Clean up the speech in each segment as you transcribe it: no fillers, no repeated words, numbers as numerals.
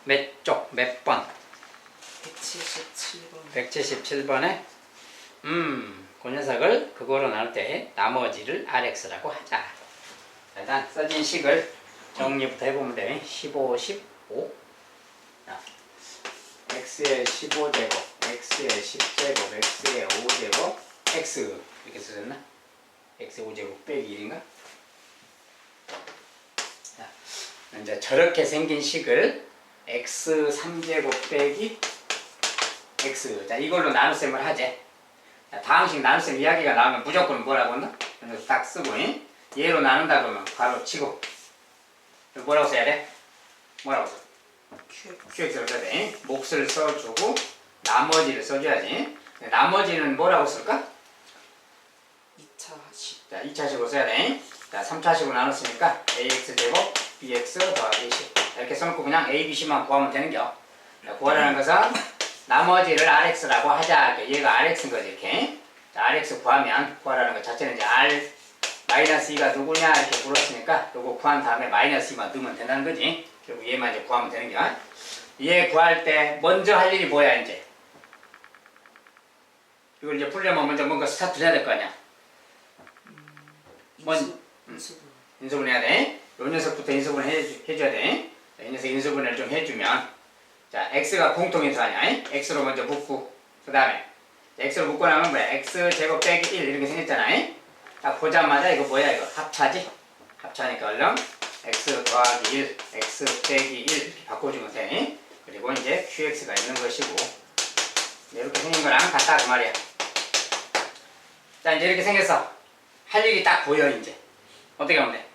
몇 쪽, 몇 번? 177번. 177번에 그 녀석을 그거로 나눌 때 나머지를 RX라고 하자. 자, 일단 써진 식을 정리부터 해보면 돼. 15, 15. 자, X의 15제곱, X의 10제곱, X의 5제곱, X 이렇게 써졌나? X의 5제곱 빼기 1인가? 자, 이제 저렇게 생긴 식을 X 3제곱 빼기 X. 자, 이걸로 나눗셈을 하지. 자, 다음식 나눗셈 이야기가 나오면 무조건 뭐라고 했나? 그래서 딱 쓰고, 얘로 나눈다 그러면 바로 치고. 뭐라고 써야 돼? 뭐라고 써? QX로 써야 돼. 몫을 써주고, 나머지를 써줘야지. 나머지는 뭐라고 쓸까? 2차식. 자, 2차식으로 써야 돼. 자, 3차식으로 나눴으니까 AX제곱 BX 더하기 C. 이렇게 써놓고 그냥 A, B, C만 구하면 되는겨. 구하라는 것은 나머지를 RX라고 하자. 얘가 RX인 거지, 이렇게. 자, RX 구하면, 구하라는 것 자체는 이제 R, 마이너스 2가 누구냐, 이렇게 물었으니까, 요거 구한 다음에 마이너스 2만 넣으면 된다는 거지. 결국 얘만 이제 구하면 되는 거야. 얘 구할 때, 먼저 할 일이 뭐야, 이제? 이걸 이제 풀려면 먼저 뭔가 스타트를 해야 될 거 아니야? 인수분 해야 돼. 요 녀석부터 인수분 해줘야 돼. 자, 이 녀석 인수분을 좀 해주면, 자, x가 공통인수하냐? x로 먼저 묶고, 그 다음에 x로 묶고 나면 뭐야? x제곱 빼기 1 이렇게 생겼잖아. 딱 보자마자 이거 뭐야? 이거 합차지? 합차니까 얼른 x 더하기 1, x 빼기 1 이렇게 바꿔주면 돼. 그리고 이제 qx가 있는 것이고, 이렇게 생긴 거랑 같다 그 말이야. 자, 이제 이렇게 생겼어. 할 일이 딱 보여. 이제 어떻게 하면 돼?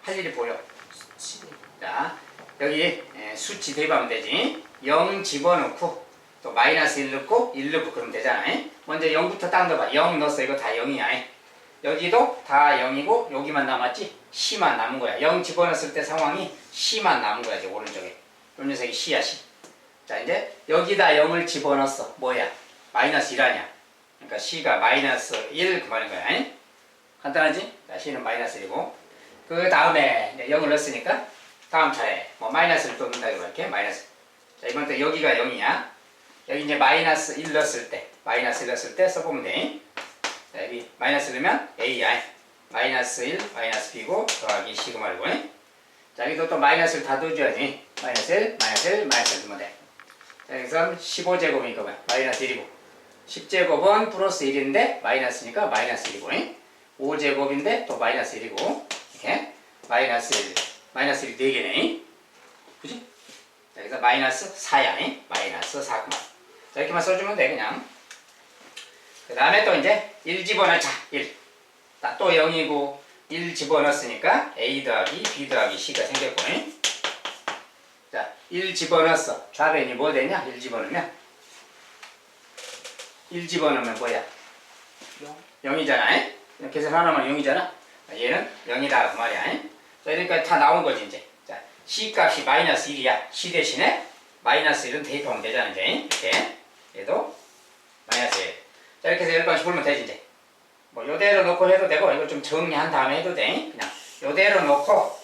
할 일이 보여. 자, 여기 수치 대입하면 되지. 0 집어넣고 또 마이너스 1 넣고 1 넣고 그러면 되잖아. 먼저 0부터 딱 넣어봐. 0 넣었어. 이거 다 0이야. 여기도 다 0이고 여기만 남았지. C만 남은 거야. 0 집어넣었을 때 상황이 C만 남은 거야. 이제 오른쪽에. 요 녀석이 C야, C. 자, 이제 여기다 0을 집어넣었어. 뭐야? 마이너스 1 아니야. 그러니까 C가 마이너스 1 그 말인 거야. 간단하지? 자, C는 마이너스 1이고 그 다음에 0을 넣었으니까 다음 차례 뭐 마이너스를 또 넣는다 이렇게 마이너스. 자, 이번 때 여기가 0이야. 여기 이제 마이너스 1 넣었을 때 마이너스 1 넣었을 때 써보면 돼. 자, 여기 마이너스 넣으면 A야. 마이너스 1 마이너스 B고 더하기 C 그 말이고. 자, 여기도 또 마이너스를 다 넣어줘야지. 마이너스 1 마이너스 1 마이너스 1 넣으면 돼. 자, 여기서 15제곱이니까 뭐야? 마이너스 1이고 10제곱은 플러스 1인데 마이너스니까 마이너스 1이고 5제곱인데 또 마이너스 1이고 이렇게 마이너스 1 마이너스 1이 4개네. 그지? 자, 여기서 마이너스 4야. 마이너스 4. 자, 이렇게만 써주면 돼, 그냥. 그 다음에 또 이제 1 집어넣자. 1. 또 0이고 1 집어넣었으니까 A 더하기 B 더하기 C가 생겼고. 자, 1 집어넣었어. 좌변이 뭐 되냐? 1 집어넣으면 1 집어넣으면 뭐야? 0이잖아. 계산 하나만 0이잖아. 얘는 0이다 그 말이야. 자, 그러니까 다 나온 거지 이제. 자, C 값이 마이너스 1이야. C 대신에 마이너스 1은 대입하면 되잖아 이제. 이렇게. 얘도 마이너스 1. 자, 이렇게 해서 10번씩 풀면 되지 이제. 뭐 요대로 놓고 해도 되고 이거 좀 정리한 다음에 해도 돼. 그냥 요대로 놓고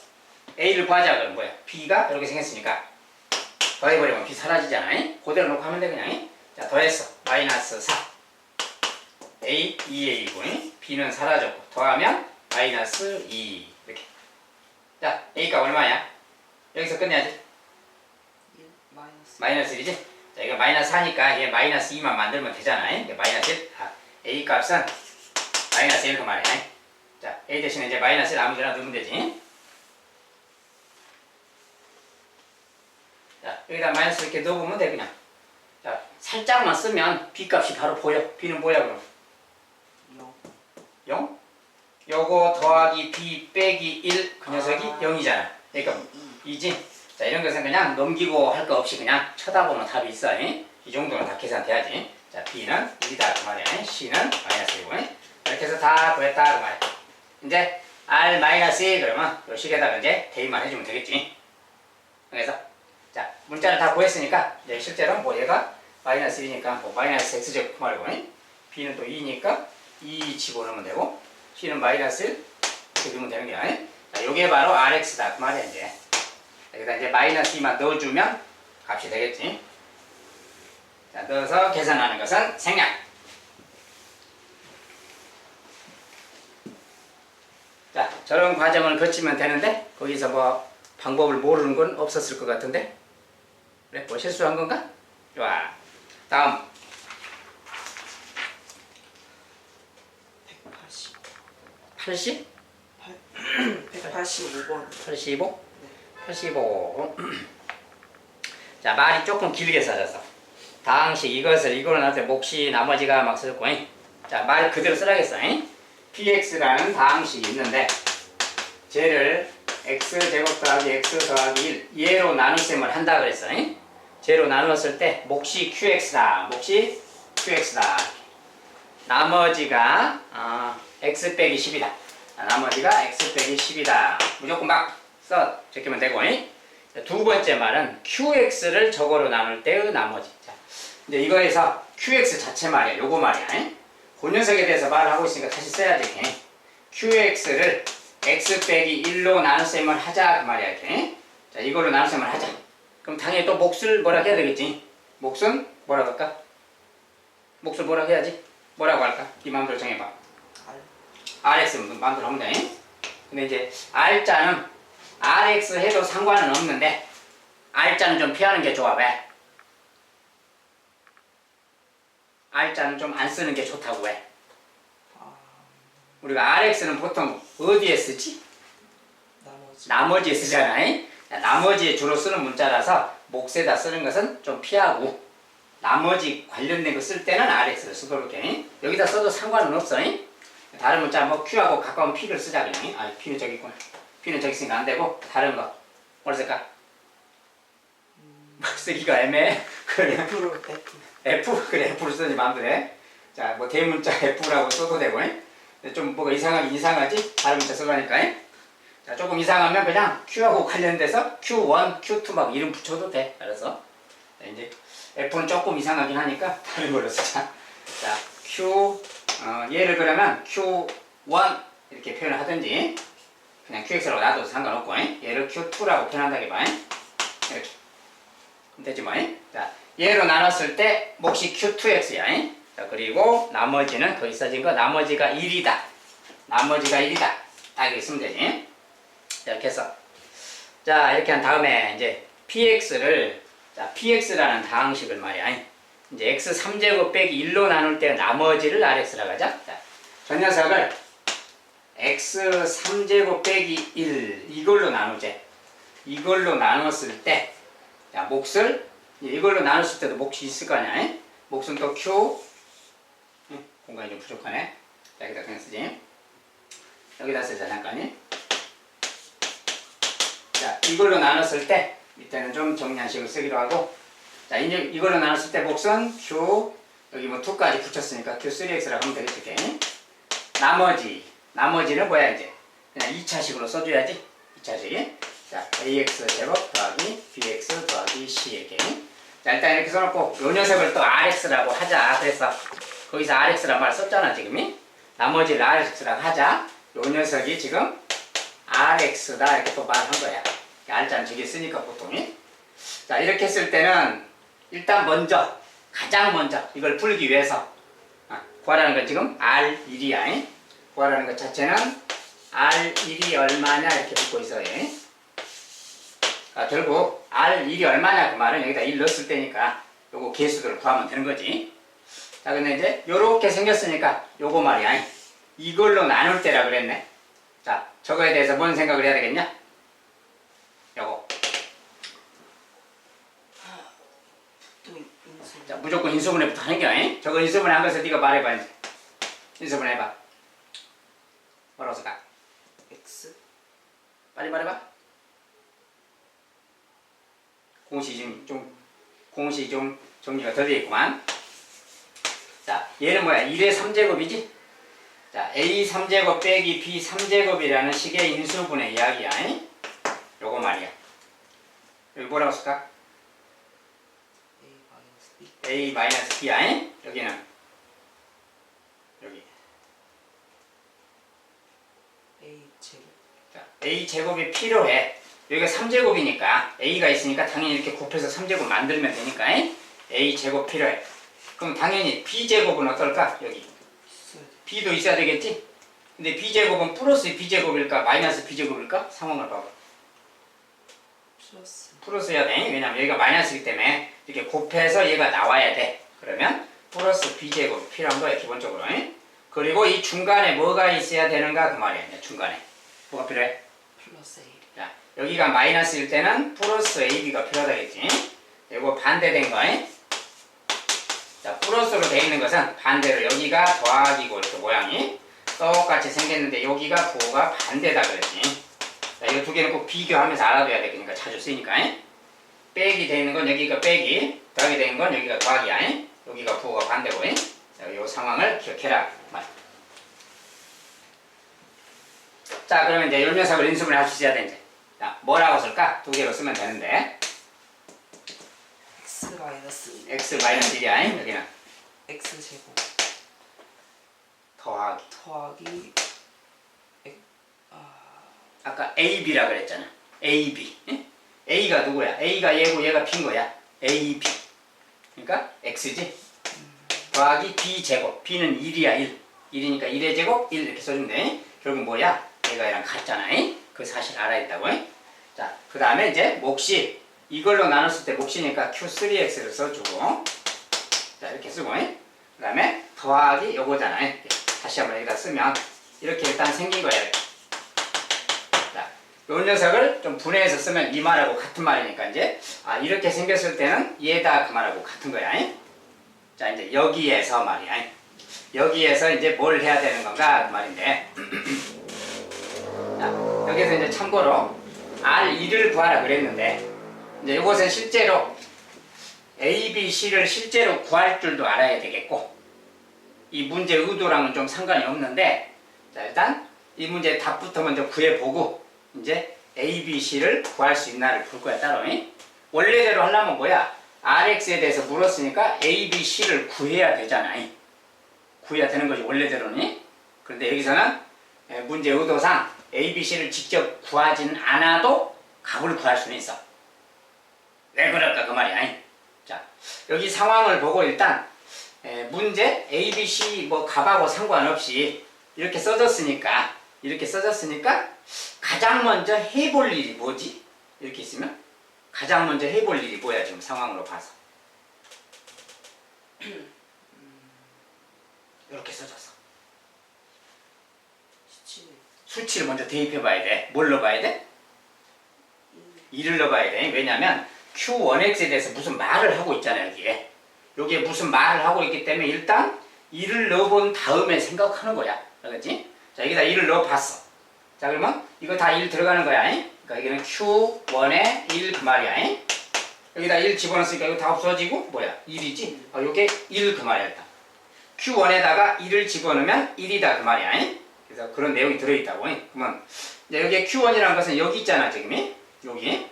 A를 구하자 그러면 뭐야? B가 이렇게 생겼으니까 더해버리면 B 사라지잖아. 그대로 놓고 하면 돼 그냥. 자, 더했어. 마이너스 4. A, 2A고 B는 사라졌고 더하면 마이너스 2 이렇게. 자, A가 얼마야? 여기서 끝내야지. 마이너스 1이지? 자, 이거 마이너스 4니까 얘 마이너스 2만 만들면 되잖아. 이게 마이너스 1. A 값은 마이너스 1 그 말이야. 자, A 대신에 이제 마이너스 1 아무데나 넣으면 되지. 자, 여기다 마이너스 이렇게 넣어보면 돼 그냥. 자, 살짝만 쓰면 B 값이 바로 보여. B는 뭐야 그럼? 0? 요거 더하기 B 빼기 1 그 녀석이 0이잖아. 그러니까 2지? 자, 이런 것은 그냥 넘기고 할 거 없이 그냥 쳐다보면 답이 있어. 이 정도는 다 계산돼야지. 자, B는 1이다 그 말이야. C는 마이너스 1이고. 이렇게 해서 다 구했다 그 말이야. 이제 R-1 그러면 요 식에다가 이제 대입만 해주면 되겠지. 그래서 자, 문자를 다 구했으니까 이제 실제로 뭐 얘가 마이너스 1이니까 뭐 마이너스 x제곱 그 말이고 B는 또 2니까 2 집어넣으면 되고 C는 마이너스 1 이렇게 넣으면 되는 거야. 자, 요게 바로 RX다 그 말이야 이제. 여기다 이제 마이너스 2만 넣어주면 값이 되겠지. 자, 넣어서 계산하는 것은 생략. 자, 저런 과정을 거치면 되는데 거기서 뭐 방법을 모르는 건 없었을 것 같은데. 그래? 뭐 실수한 건가? 좋아. 다음 80? 185번. 85? 85. 자, 말이 조금 길게 써졌어. 당시 이것을 이걸로 나한테 몫이 나머지가 막 썼고. 자, 말 그대로 쓰라겠어. px라는 다항식이 있는데 쟤를 x제곱 더하기 x 더하기 1 얘로 나눗셈을 한다 그랬어. 쟤로 나누었을 때 몫이 qx다. 몫이 qx다. 나머지가 x 빼기 10이다. 나머지가 x 빼기 10이다. 무조건 막 써 제끼면 되고. 두 번째 말은 qx를 저거로 나눌 때의 나머지. 자, 이제 이거에서 qx 자체 말이야. 요거 말이야. 그 녀석에 대해서 말을 하고 있으니까 다시 써야지. qx를 x 빼기 1로 나눗셈을 하자 그 말이야. 이렇게. 자, 이걸로 나눗셈을 하자. 그럼 당연히 또 몫을 뭐라 해야 되겠지. 몫은 뭐라고 할까? 몫을 뭐라고 해야지? 뭐라고 할까? 네 마음대로 정해봐. rx 마음대로 하면 돼. 근데 이제 r자는 rx 해도 상관은 없는데 r자는 좀 피하는 게 좋아. 왜? r자는 좀 안 쓰는 게 좋다고. 왜? 우리가 rx는 보통 어디에 쓰지? 나머지에 쓰잖아. 나머지에 주로 쓰는 문자라서 몫에다 쓰는 것은 좀 피하고 나머지 관련된 거 쓸 때는 rx를 쓰도록 해. 여기다 써도 상관은 없어. 다른 문자 뭐 q하고 가까운 p를 쓰자 그냥. p는 저기 있구나. p는 저기 있으니까 안 되고 다른 거 뭘 쓸까? 쓰기가 애매해. 그래. F 그래 F를 쓰지 마음대로 해. 자, 뭐 대문자 F라고 써도 되고. 좀 뭐가 이상하지? 다른 문자 쓰라니까. 자, 조금 이상하면 그냥 Q하고 관련돼서 Q1, Q2 막 이름 붙여도 돼. 알았어? 자, 이제 F는 조금 이상하긴 하니까 다른 걸로 쓰자. 자, 얘를 그러면 Q1 이렇게 표현을 하든지 그냥 QX라고 놔둬도 상관없고. 얘를 Q2라고 표현한다게 봐. 이렇게. 그럼 되지 뭐. 자, 얘로 나눴을 때 몫이 Q2X야. 자, 그리고 나머지는 거기 써진 거 나머지가 1이다. 나머지가 1이다. 딱 이렇게 쓰면 되지. 자, 이렇게 해서 자, 이렇게 한 다음에 이제 px를 자, px라는 다항식을 말이야. 이제 x 3제곱 빼기 1로 나눌 때 나머지를 rx라고 하자. 자, 저 녀석을 x 3제곱 빼기 1 이걸로 나누재. 이걸로 나눴을 때 자, 몫을 이걸로 나눴을 때도 몫이 있을 거 아니야. 몫은 또 q 공간이 좀 부족하네. 자, 여기다 그냥 쓰지. 여기다 쓰자 잠깐. 자, 이걸로 나눴을 때 밑에는 좀 정리한 식을 쓰기로 하고. 자, 이제 이걸로 나눴을 때 몫은 q 여기 뭐 2까지 붙였으니까 q3x라고 하면 되겠지. 나머지는 뭐야 이제 그냥 2차식으로 써줘야지. 2차식. 자, ax 제곱 더하기 bx 더하기 c 이렇게. 자, 일단 이렇게 써놓고 요 녀석을 또 rx라고 하자. 그래서 거기서 rx라고 말 썼잖아 지금이. 나머지를 rx라고 하자. 요 녀석이 지금 rx다 이렇게 또 말한 거야. r자는 저기 쓰니까 보통이. 자, 이렇게 쓸 때는 일단 가장 먼저 이걸 풀기 위해서 구하라는 건 지금 R1이야. 구하라는 것 자체는 R1이 얼마냐 이렇게 붙고 있어요. 결국 R1이 얼마냐 그 말은 여기다 1 넣었을 때니까 요거 개수들을 구하면 되는 거지. 자, 근데 이제 요렇게 생겼으니까 요거 말이야. 이걸로 나눌 때라 그랬네. 자, 저거에 대해서 뭔 생각을 해야 되겠냐? 요거. 자, 무조건 인수분해부터 하는 게. 저거 인수분해 한 것을 네가 말해봐 이제. 인수분해 해봐. 뭐라고 쓸까? X 빨리 말해봐. 공식이 좀 정리가 덜 되어 있구만. 자, 얘는 뭐야? 1의 3제곱이지? 자, a 3제곱 빼기 b 3제곱이라는 식의 인수분해 이야기야. 요거 말이야. 여기 뭐라고 쓸까? a 마이너스 b야. 여기는 여기 A 제곱. 자, a 제곱이 필요해. 여기가 3제곱이니까 A가 있으니까 당연히 이렇게 곱해서 3제곱 만들면 되니까 A제곱 필요해. 그럼 당연히 B제곱은 어떨까? 여기 B도 있어야 되겠지? 근데 B제곱은 플러스 B제곱일까? 마이너스 B제곱일까? 상황을 봐봐. 플러스여야 돼. 왜냐면 여기가 마이너스이기 때문에 이렇게 곱해서 얘가 나와야 돼. 그러면 플러스 B제곱이 필요한 거야 기본적으로. 그리고 이 중간에 뭐가 있어야 되는가 그 말이야. 중간에 뭐가 필요해? 플러스 AB. 자, 여기가 마이너스일 때는 플러스 AB가 필요하다겠지. 이거 반대된 거. 자, 플러스로 되어 있는 것은 반대로 여기가 더하기고 이렇게 모양이 똑같이 생겼는데 여기가 부호가 반대다 그랬지. 자, 이거 두 개는 꼭 비교하면서 알아둬야 돼. 그러니까 자주 쓰이니까. 빼기 되어 있는 건 여기가 빼기, 더하기 되어 있는 건 여기가 더하기야. 여기가 부호가 반대고. 자, 이 상황을 기억해라. 자, 그러면 이제 요 녀석을 인수분해 할 수 있어야 돼, 이제. 자, 뭐라고 쓸까? 두 개로 쓰면 되는데. x 마이너스 x 마이너스 1이야, 여기는. x 제곱 더하기. 더하기 아까 AB라 그랬잖아. AB. A가 누구야? A가 얘고 얘가 B인 거야. AB. 그러니까 X지. 더하기 B제곱. B는 1이야, 1. 1이니까 1의 제곱, 1 이렇게 써주면 돼. 결국 뭐야? 얘가 얘랑 같잖아. 그 사실 알아야 된다고. 자, 그 다음에 이제 몫이 이걸로 나눴을 때 몫이니까 Q3X를 써주고. 자, 이렇게 쓰고. 그 다음에 더하기 요거잖아. 다시 한번 여기다 쓰면 이렇게 일단 생긴 거야. 이렇게. 자, 요 녀석을 좀 분해해서 쓰면 이 말하고 같은 말이니까 이제 이렇게 생겼을 때는 얘다 그 말하고 같은 거야. 자, 이제 여기에서 말이야. 여기에서 이제 뭘 해야 되는 건가 그 말인데. 자, 여기서 이제 참고로 R2를 구하라 그랬는데 이제 이것은 실제로 A, B, C를 실제로 구할 줄도 알아야 되겠고 이 문제 의도랑은 좀 상관이 없는데 자, 일단 이 문제 답부터 먼저 구해보고 이제 A, B, C를 구할 수 있나를 볼 거야 따로. 원래대로 하려면 뭐야? RX에 대해서 물었으니까 A, B, C를 구해야 되잖아. 구해야 되는 거지 원래대로는. 그런데 여기서는 문제 의도상 A, B, C를 직접 구하진 않아도 값을 구할 수는 있어. 왜 그럴까 그 말이야. 자, 여기 상황을 보고 일단 문제 A, B, C 뭐 값하고 상관없이 이렇게 써졌으니까 가장 먼저 해볼 일이 뭐지? 이렇게 있으면 가장 먼저 해볼 일이 뭐야 지금 상황으로 봐서. 이렇게 써졌어. 수치를 먼저 대입해 봐야 돼. 뭘 넣어봐야 돼? 2를 넣어봐야 돼. 왜냐면 Q1X에 대해서 무슨 말을 하고 있잖아 여기에. 여기에 무슨 말을 하고 있기 때문에 일단 2를 넣어본 다음에 생각하는 거야. 알겠지? 자, 여기다 2를 넣어봤어. 자, 그러면 이거 다 1 들어가는 거야. 그러니까 여기는 Q1에 1 그 말이야. 여기다 1 집어넣었으니까 이거 다 없어지고 뭐야? 1이지? 요게 1 그 말이야 일단. Q1에다가 1을 집어넣으면 1이다 그 말이야. 그래서 그런 내용이 들어있다고. 그러면 이제 여기에 Q1이라는 것은 여기 있잖아 지금. 여기.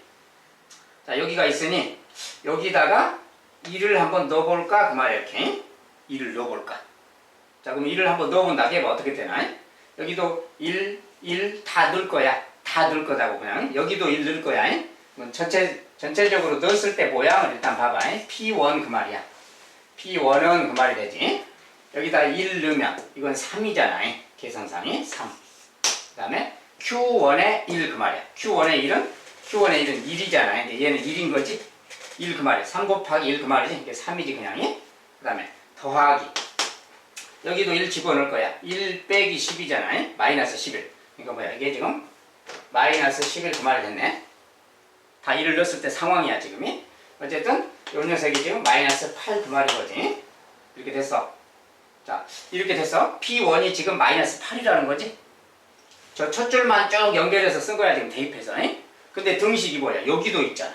자, 여기가 있으니 여기다가 1을 한번 넣어볼까 그 말이야 이렇게. 1을 넣어볼까. 자, 그럼 1을 한번 넣어본다 해봐 어떻게 되나? 여기도 1, 1 다 넣을 거야. 다 넣을 거다고 그냥. 여기도 1 넣을 거야. 그럼 전체적으로 넣었을 때 모양을 일단 봐봐. P1 그 말이야. P1은 그 말이 되지. 여기다 1 넣으면 이건 3이잖아. 계산상이 3. 그 다음에 Q1에 1 그 말이야. Q1의 1은 1이잖아. 근데 얘는 1인 거지. 1 그 말이야. 3 곱하기 1 그 말이지. 이게 3이지 그냥. 그 다음에 더하기. 여기도 1 집어넣을 거야. 1 빼기 10이잖아. 마이너스 11. 이거 뭐야? 이게 지금 마이너스 11 그 말이 됐네. 다 1을 넣었을 때 상황이야 지금이. 어쨌든 요 녀석이 지금 마이너스 8 그 말인 거지. 이렇게 됐어. 자, 이렇게 됐어. P1이 지금 마이너스 8이라는 거지. 저 첫 줄만 쭉 연결해서 쓴 거야 지금 대입해서. 근데 등식이 뭐야? 여기도 있잖아.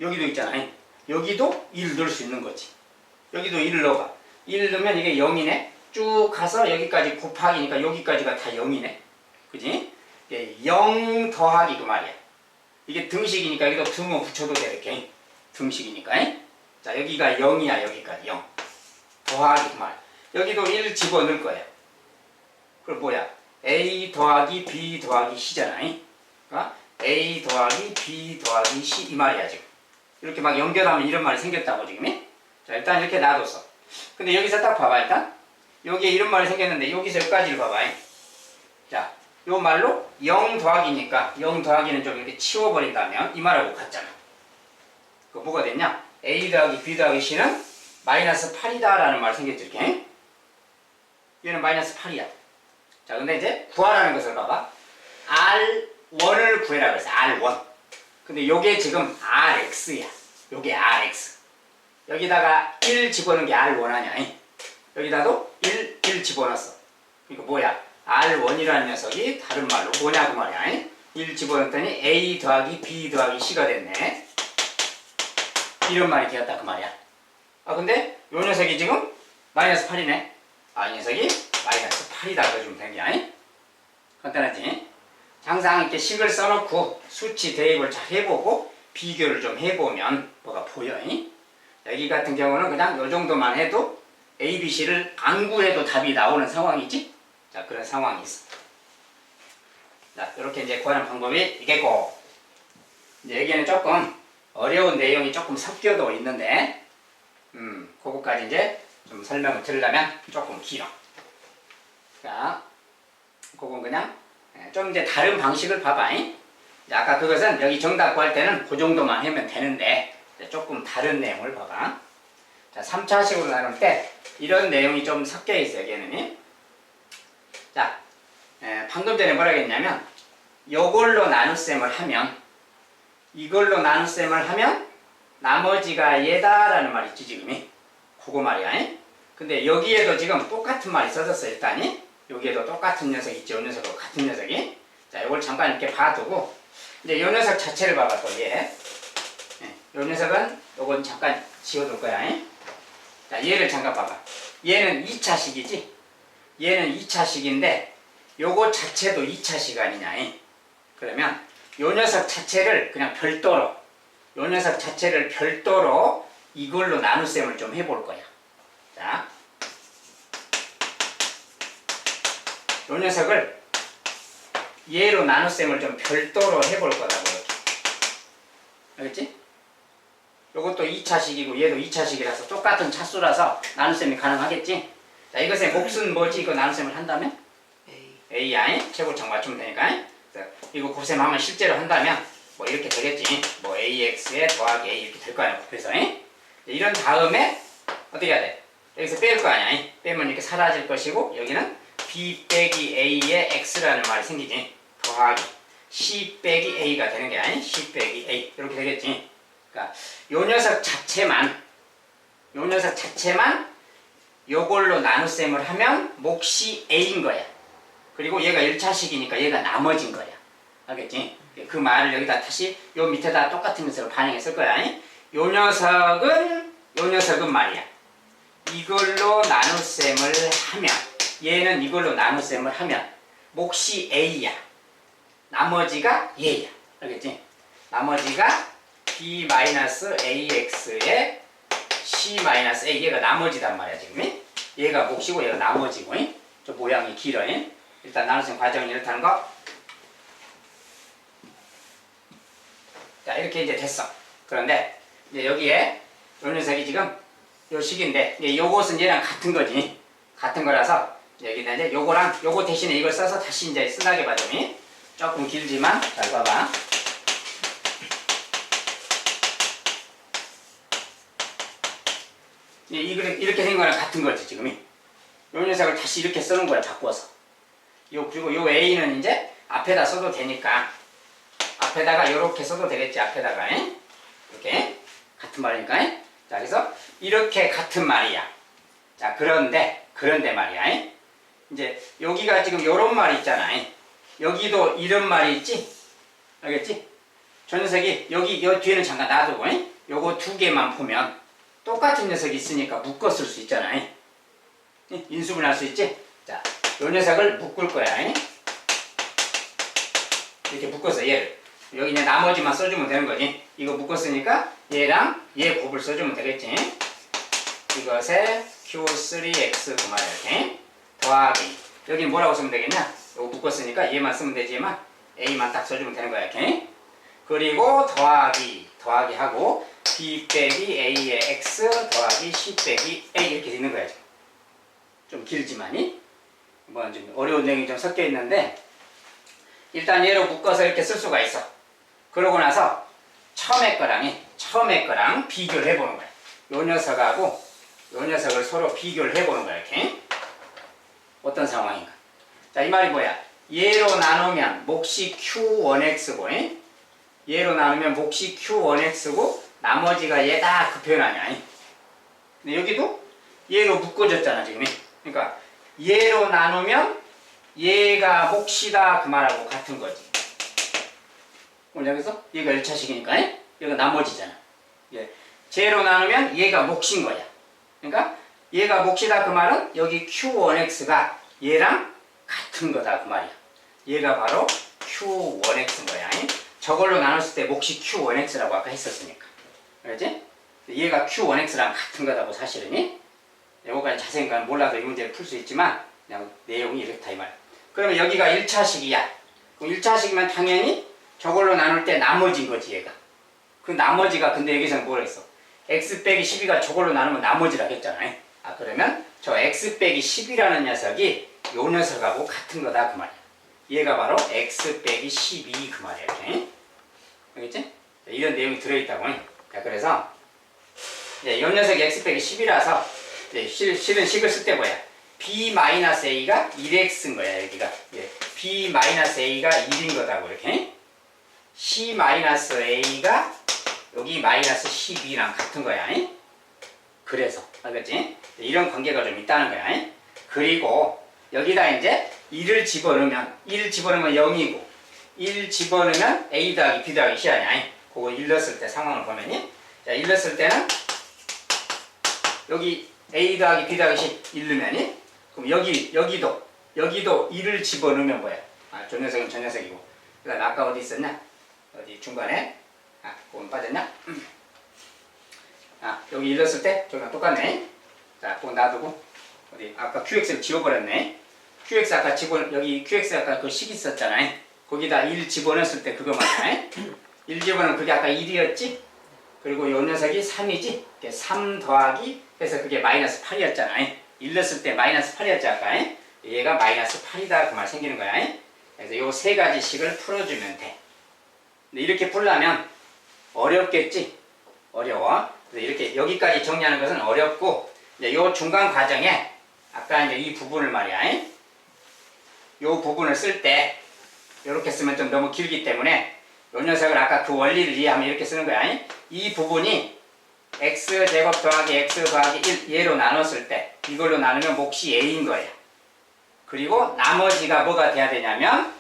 여기도 있잖아. 여기도 1 넣을 수 있는 거지. 여기도 1을 넣어봐. 1 넣으면 이게 0이네. 쭉 가서 여기까지 곱하기니까 여기까지가 다 0이네. 그지? 0 더하기 그 말이야. 이게 등식이니까 여기도 등호 붙여도 돼 이렇게. 등식이니까. 자, 여기가 0이야 여기까지 0. 더하기 그 말. 여기도 1 집어넣을 거야. 그럼 뭐야? A 더하기 B 더하기 C잖아. 그러니까 A 더하기 B 더하기 C 이 말이야 지금. 이렇게 막 연결하면 이런 말이 생겼다고 지금. 자 일단 이렇게 놔뒀어. 근데 여기서 딱 봐봐 일단. 여기에 이런 말이 생겼는데 여기서 여기까지를 봐봐. 자, 요 말로 0 더하기니까 0 더하기는 좀 이렇게 치워버린다면 이 말하고 같잖아. 그 뭐가 됐냐? A 더하기 B 더하기 C는 마이너스 8이다 라는 말이 생겼지 이렇게. 얘는 마이너스 8이야. 자 근데 이제 구하라는 것을 봐봐. R1을 구해라 그랬어. R1. 근데 요게 지금 RX야. 요게 RX. 여기다가 1 집어넣은 게 R1 아니야. 여기다도 1 집어넣었어. 그러니까 뭐야? R1이라는 녀석이 다른 말로 뭐냐고 말이야. 1 집어넣었더니 A 더하기 B 더하기 C가 됐네. 이런 말이 되었다 그 말이야. 아 근데 요 녀석이 지금 마이너스 8이네. 아 이 녀석이 마이너스 8이다 그래주면 되는 게 간단하지? 항상 이렇게 식을 써놓고 수치 대입을 잘 해보고 비교를 좀 해보면 뭐가 보여. 여기 같은 경우는 그냥 요 정도만 해도 A, B, C를 안 구해도 답이 나오는 상황이지? 자, 그런 상황이 있어. 자, 이렇게 이제 구하는 방법이 있겠고, 이제 여기에는 조금 어려운 내용이 조금 섞여도 있는데, 그거까지 이제 좀 설명을 드리려면 조금 길어. 자, 그건 그냥 좀 이제 다른 방식을 봐봐. 아까 그것은 여기 정답 구할 때는 그 정도만 하면 되는데, 조금 다른 내용을 봐봐. 자, 3차식으로 나눌 때 이런 내용이 좀 섞여 있어요, 여기에는. 자, 방금 전에 뭐라 했냐면 요걸로 나눗셈을 하면 이걸로 나눗셈을 하면 나머지가 얘다라는 말이 있지 지금이. 그거 말이야. 근데 여기에도 지금 똑같은 말이 써졌어 일단이. 여기에도 똑같은 녀석 있지. 요 녀석하고 같은 녀석이. 자, 요걸 잠깐 이렇게 봐두고 이제 요 녀석 자체를 봐봐 또 얘. 요 녀석은 요건 잠깐 지워둘 거야. 자, 얘를 잠깐 봐봐. 얘는 2차식이지? 얘는 2차식인데 요거 자체도 2차식 아니냐? 그러면 요 녀석 자체를 그냥 별도로 요 녀석 자체를 별도로 이걸로 나눗셈을 좀 해볼 거야. 자, 요 녀석을 얘로 나눗셈을 좀 별도로 해볼 거다고 이렇게. 알겠지? 요것도 2차식이고 얘도 2차식이라서 똑같은 차수라서 나눗셈이 가능하겠지? 자, 이것의 몫은 뭐지? 이거 나눗셈을 한다면? A야. 최고창 맞추면 되니까. 이거 곱셈하면 실제로 한다면 뭐 이렇게 되겠지. 뭐 AX에 더하기 A 이렇게 될 거 아니야. 곱해서. 이런 다음에 어떻게 해야 돼? 여기서 뺄 거 아니야. 빼면 이렇게 사라질 것이고 여기는 B 빼기 A의 X라는 말이 생기지. 더하기 C 빼기 A가 되는 게 아니야. C 빼기 A 이렇게 되겠지. 그러니까 요 녀석 자체만 요걸로 나눗셈을 하면 몫이 A인 거야. 그리고 얘가 1차식이니까 얘가 나머진 거야. 알겠지? 그 말을 여기다 다시 요 밑에다 똑같은 것으로 반영했을 거야. 요 녀석은 말이야. 이걸로 나눗셈을 하면 얘는 이걸로 나눗셈을 하면 몫이 A야. 나머지가 얘야. 알겠지? 나머지가 B-AX에 C-A 얘가 나머지단 말이야 지금. 얘가 몫이고 얘가 나머지고. 저 모양이 길어. 일단 나눗셈 과정은 이렇다는 거. 자, 이렇게 이제 됐어. 그런데 이제 여기에 요 녀석이 지금 요 식인데 이제 요것은 얘랑 같은 거지. 같은 거라서 여기다 이제 요거랑 요거 대신에 이걸 써서 다시 이제 쓴하게 봐주면 조금 길지만 잘 봐봐. 이렇게 된 거랑 같은 거지 지금이. 요 녀석을 다시 이렇게 쓰는 거야 바꿔서. 그리고 요 A는 이제 앞에다 써도 되니까 앞에다가 요렇게 써도 되겠지. 앞에다가 이렇게 같은 말이니까. 자, 그래서 이렇게 같은 말이야. 자, 그런데 말이야. 이제 여기가 지금 요런 말이 있잖아. 여기도 이런 말이 있지. 알겠지? 저 녀석이 여기 뒤에는 잠깐 놔두고 요거 두 개만 보면 똑같은 녀석이 있으니까 묶었을 수 있잖아. 인수분할 수 있지? 자, 요 녀석을 묶을 거야. 이렇게 묶어서 얘를. 여기 이제 나머지만 써주면 되는 거지. 이거 묶었으니까 얘랑 얘 곱을 써주면 되겠지. 이것에 Q3X 그 말이야. 이렇게. 더하기. 여기 뭐라고 쓰면 되겠냐? 이거 묶었으니까 얘만 쓰면 되지만 A만 딱 써주면 되는 거야. 이렇게. 그리고 더하기 하고 b 빼기 a의 x 더하기 c 빼기 a 이렇게 되는 거야. 좀 길지만이 뭐 좀 어려운 내용이 좀 섞여 있는데 일단 얘로 묶어서 이렇게 쓸 수가 있어. 그러고 나서 처음에 거랑 비교를 해보는 거야. 요 녀석하고 요 녀석을 서로 비교를 해보는 거야. 이렇게 어떤 상황인가. 자, 이 말이 뭐야? 얘로 나누면 몫이 q1x고 얘로 나누면 몫이 q1x고 나머지가 얘다 그 표현 아니야. 근데 여기도 얘로 묶어졌잖아 지금. 그러니까 얘로 나누면 얘가 몫이다 그 말하고 같은 거지. 오늘 여기서 얘가 1차식이니까 얘가 나머지잖아. 예. 쟤로 나누면 얘가 몫인 거야. 그러니까 얘가 몫이다 그 말은 여기 q1x가 얘랑 같은 거다 그 말이야. 얘가 바로 q1x인 거야. 저걸로 나눴을 때 몫이 q1x라고 아까 했었으니까. 알지? 얘가 q1x랑 같은 거다고 사실은. 이거까지 자세히 몰라도 이 문제를 풀 수 있지만 그냥 내용이 이렇다 이 말이야. 그러면 여기가 1차식이야. 그럼 1차식이면 당연히 저걸로 나눌 때 나머지인 거지 얘가. 그 나머지가 근데 여기서는 뭐라 했어? x 빼기 12가 저걸로 나누면 나머지라고 했잖아. 아 그러면 저 x 빼기 10이라는 녀석이 요 녀석하고 같은 거다 그 말이야. 얘가 바로 x 빼기 12 그 말이야. 이렇게. 알겠지? 이런 내용이 들어있다고. 자 그래서 이 녀석이 x 빼기 10이라서 실은 식을 쓸 때 뭐야? b-a가 1x인 거야 여기가. 예. b-a가 1인 거다고 이렇게. c-a가 여기 마이너스 12랑 같은 거야. 그래서 알겠지? 이런 관계가 좀 있다는 거야. 그리고 여기다 이제 1을 집어넣으면 0이고 1 집어넣으면 a 더하기 b 더하기 c 아니야. 그거 1 넣었을 때 상황을 보면이 자, 1 넣었을 때는 여기 a 더하기 b 더하기 c 1 넣으면이 그럼 여기도 1을 집어넣으면 뭐야? 아, 저 녀석은 저 녀석이고 그 다음에 아까 어디 있었냐? 어디 중간에 아, 그건 빠졌냐? 아, 여기 1 넣었을 때 저기랑 똑같네. 자, 그거 놔두고 어디 아까 qx를 지워버렸네. qx 아까 여기 qx 아까 그 식 있었잖아. 거기다 1 집어넣었을 때 그거 말이야. 1 집어넣으면 그게 아까 1이었지? 그리고 요 녀석이 3이지? 3 더하기 해서 그게 마이너스 8이었잖아. 1 넣었을 때 마이너스 8이었지 아까. 얘가 마이너스 8이다 그 말 생기는 거야. 그래서 요 세 가지 식을 풀어주면 돼. 근데 이렇게 풀려면 어렵겠지? 어려워. 그래서 이렇게 여기까지 정리하는 것은 어렵고 이제 요 중간 과정에 아까 이제 이 부분을 말이야. 요 부분을 쓸 때 이렇게 쓰면 좀 너무 길기 때문에 요 녀석을 아까 그 원리를 이해하면 이렇게 쓰는 거야. 이 부분이 x제곱 더하기 x 더하기 1 얘로 나눴을 때 이걸로 나누면 몫이 a인 거야. 그리고 나머지가 뭐가 돼야 되냐면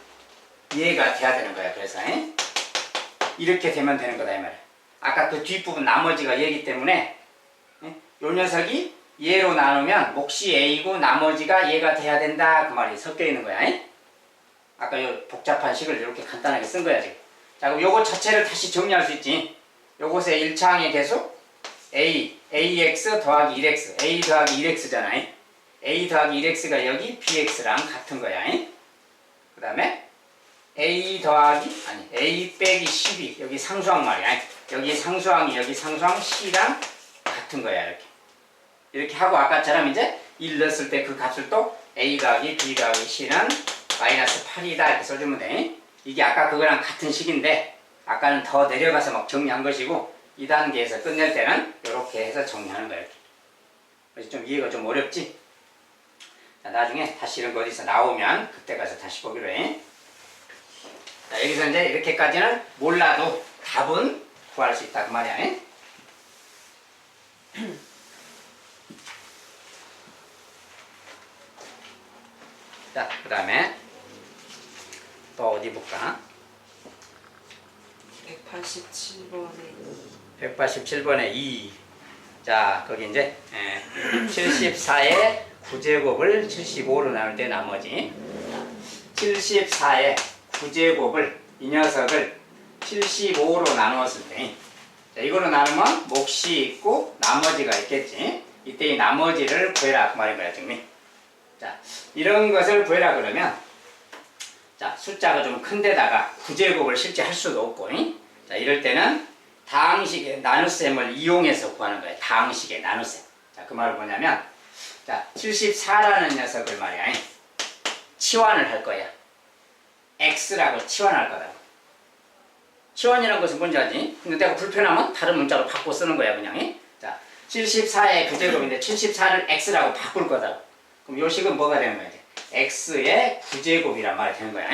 얘가 돼야 되는 거야. 그래서 이렇게 되면 되는 거다 이 말이야. 아까 그 뒷부분 나머지가 얘기 때문에 요 녀석이 얘로 나누면 몫이 a이고 나머지가 얘가 돼야 된다 그 말이 섞여 있는 거야. 아까 요 복잡한 식을 이렇게 간단하게 쓴 거야 지금. 자 그럼 요거 자체를 다시 정리할 수 있지. 요것의 1차항의 계수 ax 더하기 1x a 더하기 1x잖아. a 더하기 1x가 여기 bx랑 같은 거야. 그 다음에 a 빼기 12 여기 상수항 말이야. 여기 상수항이 여기 상수항 c랑 같은 거야. 이렇게 하고 아까처럼 이제 1 넣었을 때 그 값을 또 a 더하기 b 더하기 c는 마이너스 8이다 이렇게 써주면 돼. 이게 아까 그거랑 같은 식인데 아까는 더 내려가서 막 정리한 것이고 2단계에서 끝낼 때는 이렇게 해서 정리하는 거야. 그래서 좀 이해가 좀 어렵지? 자, 나중에 다시 이런 거 어디서 나오면 그때 가서 다시 보기로 해. 자, 여기서 이제 이렇게까지는 몰라도 답은 구할 수 있다 그 말이야. 자, 그 다음에 또 어디 볼까? 187번에 187번에 2. 자, 거기 이제 74의 9제곱을 75로 나눌 때 나머지 74의 9제곱을 이 녀석을 75로 나누었을 때 자, 이걸로 나누면 몫이 있고 나머지가 있겠지. 이때 이 나머지를 구해라 그 말인 거야 지금. 자, 이런 것을 구해라 그러면 자, 숫자가 좀 큰 데다가 9제곱을 실제 할 수도 없고 자, 이럴 때는 다항식의 나눗셈을 이용해서 구하는 거예요. 다항식의 나눗셈. 자, 그 말은 뭐냐면, 자, 74라는 녀석을 말이야. 치환을 할 거야. x라고 치환할 거다. 치환이라는 것은 뭔지 알지? 근데 내가 불편하면 다른 문자로 바꿔 쓰는 거야, 그냥. 자, 74의 구제곱인데 74를 x라고 바꿀 거다. 그럼 요 식은 뭐가 되는 거야? x의 구제곱이란 말이 되는 거야.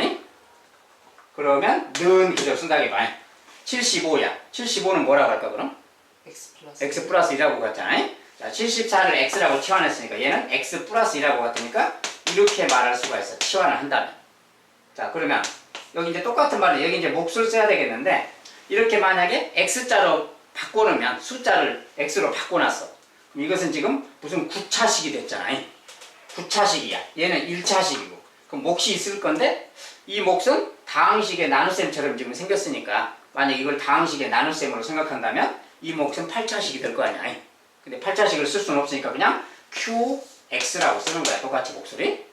그러면 는 그대로 쓴다고 봐. 75야. 75는 뭐라고 할까 그럼? x 플러스 1이라고 갔잖아. 자, 74를 x라고 치환했으니까 얘는 x 플러스 1이라고 갔으니까 이렇게 말할 수가 있어. 치환을 한다면. 자, 그러면 여기 이제 똑같은 말은 여기 이제 몫을 써야 되겠는데 이렇게 만약에 x자로 바꿔놓으면 숫자를 x로 바꿔놨어. 그럼 이것은 지금 무슨 9차식이 됐잖아. 9차식이야. 얘는 1차식이고. 그럼 몫이 있을 건데 이 몫은 다항식의 나눗셈처럼 지금 생겼으니까 만약 이걸 다항식의 나눗셈으로 생각한다면 이 몫은 8차식이 될 거 아니야. 근데 8차식을 쓸 수는 없으니까 그냥 QX라고 쓰는 거야. 똑같이 목소리.